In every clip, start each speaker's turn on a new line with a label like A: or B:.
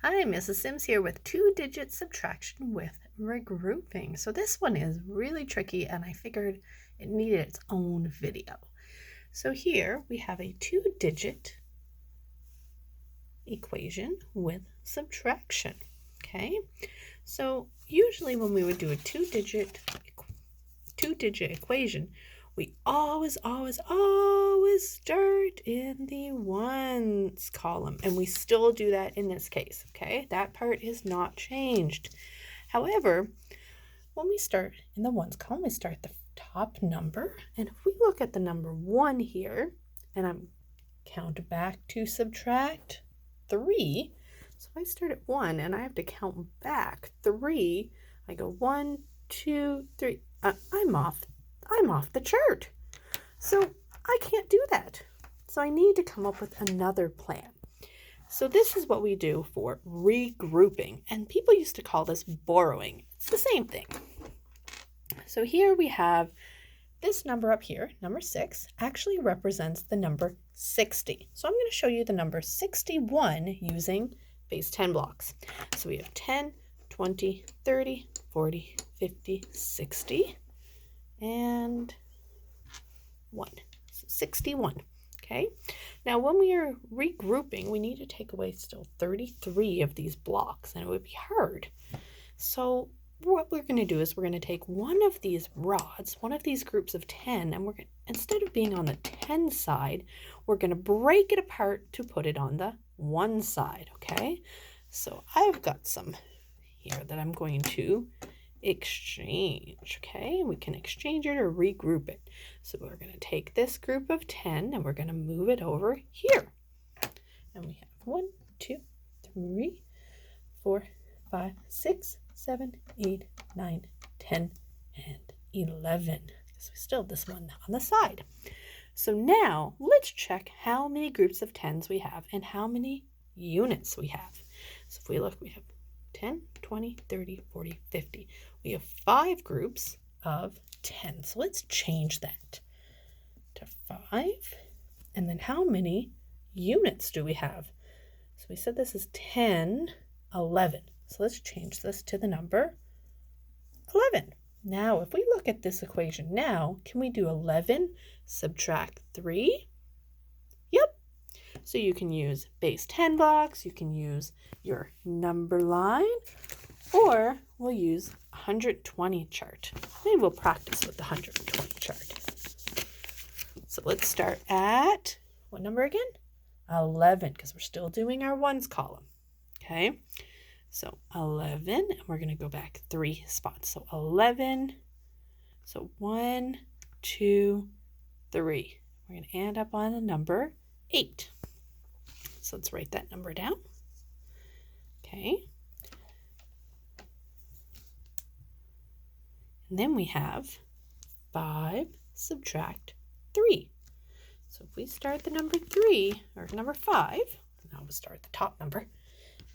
A: Hi, Mrs. Symes here with two-digit subtraction with regrouping. So this one is really tricky and I figured it needed its own video. So here we have a two-digit equation with subtraction, okay? So usually when we would do a two-digit equation, we always start in the ones column, and we still do that in this case, okay? That part is not changed. However, when we start in the ones column, we start the top number, and if we look at the number 1 here, and I'm count back to subtract 3, so I start at 1 and I have to count back 3. I go 1, 2, 3. I'm off the chart. So I can't do that. So I need to come up with another plan. So this is what we do for regrouping. And people used to call this borrowing. It's the same thing. So here we have this number up here, number 6, actually represents the number 60. So I'm going to show you the number 61 using base 10 blocks. So we have 10, 20, 30, 40, 50, 60. And 1, so 61, okay? Now when we are regrouping, we need to take away still 33 of these blocks, and it would be hard. So what we're going to do is we're going to take one of these rods, one of these groups of 10, and we're going to, instead of being on the 10 side, we're going to break it apart to put it on the 1 side, okay? So I've got some here that I'm going to exchange, okay? We can exchange it or regroup it. So we're going to take this group of 10 and we're going to move it over here. And we have 1, 2, 3, 4, 5, 6, 7, 8, 9, 10, and 11. So we still have this one on the side. So now let's check how many groups of 10s we have and how many units we have. So if we look, we have 10, 20, 30, 40, 50. We have 5 groups of 10. So let's change that to 5. And then how many units do we have? So we said this is 10, 11. So let's change this to the number 11. Now, if we look at this equation now, can we do 11 subtract 3? Yep. So you can use base 10 blocks, you can use your number line, or we'll use 120 chart. Maybe we'll practice with the 120 chart. So let's start at, what number again? 11, because we're still doing our ones column. Okay, so 11, and we're going to go back 3 spots. So 11, so 1, 2, 3. We're going to end up on the number 8. So let's write that number down. Okay. And then we have 5 subtract 3. So if we start the number 3, or number 5, now we'll start the top number,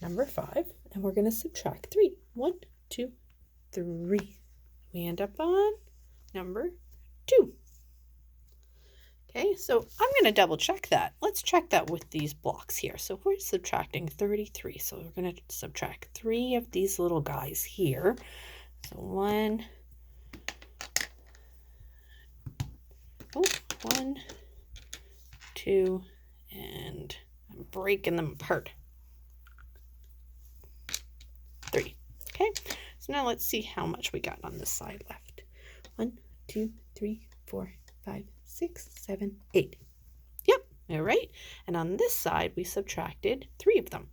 A: number 5, and we're going to subtract 3. 1, 2, 3. We end up on number 2. Okay, so I'm going to double check that. Let's check that with these blocks here. So we're subtracting 33. So we're going to subtract 3 of these little guys here. So 1, 2, and I'm breaking them apart. 3. Okay, so now let's see how much we got on this side left. 1, 2, 3, 4, 5, 6, 7, 8. Yep, all right. And on this side, we subtracted 3 of them.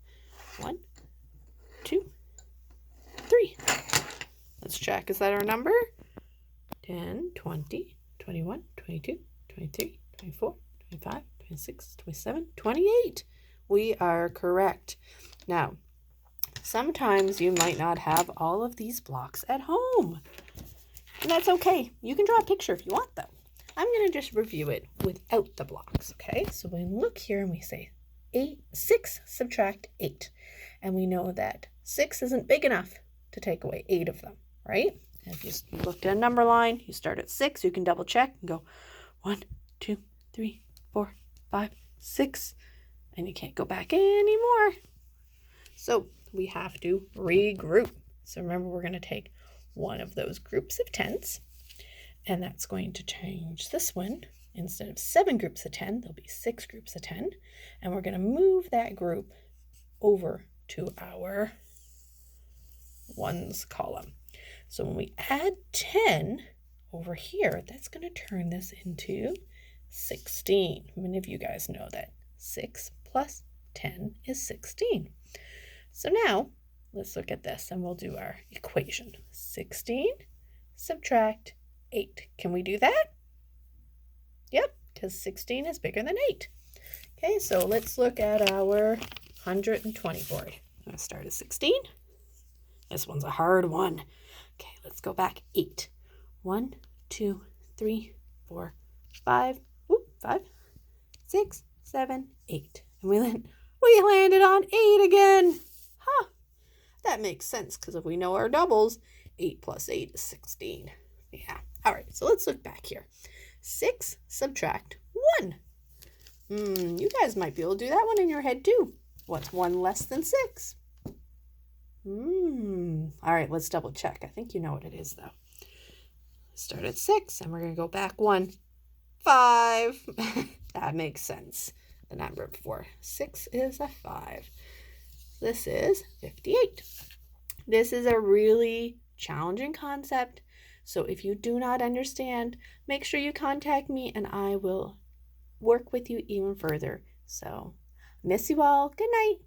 A: 1, 2, 3. Let's check. Is that our number? 10, 20, 21, 22, 23, 24, 25, 26, 27, 28. We are correct. Now, sometimes you might not have all of these blocks at home. And that's okay. You can draw a picture if you want, though. I'm going to just review it without the blocks, okay? So we look here and we say 6 subtract 8. And we know that 6 isn't big enough to take away 8 of them, right? And if you looked at a number line, you start at 6, you can double check and go 1, 2, 3, 4, 5, 6, and you can't go back anymore. So we have to regroup. So remember, we're going to take one of those groups of tens, and that's going to change this one. Instead of 7 groups of 10, there'll be 6 groups of 10, and we're going to move that group over to our ones column. So when we add 10 over here, that's going to turn this into 16. Many of you guys know that 6 plus 10 is 16. So now let's look at this and we'll do our equation. 16 subtract 8. Can we do that? Yep, because 16 is bigger than 8. Okay, so let's look at our 120 board. I'm going to start at 16. This one's a hard one. Okay, let's go back 8. 1, 2, 3, 4, 5, 5, 6, 7, 8. And we landed on 8 again. Huh. That makes sense because if we know our doubles, 8 plus 8 is 16. Yeah. All right, so let's look back here. 6 subtract 1. You guys might be able to do that one in your head too. What's 1 less than 6? All right, let's double check. I think you know what it is though. Start at 6 and we're going to go back 1. 5. That makes sense. The number before 6 is a 5. This is 58. This is a really challenging concept. So if you do not understand, make sure you contact me and I will work with you even further. So, miss you all. Good night.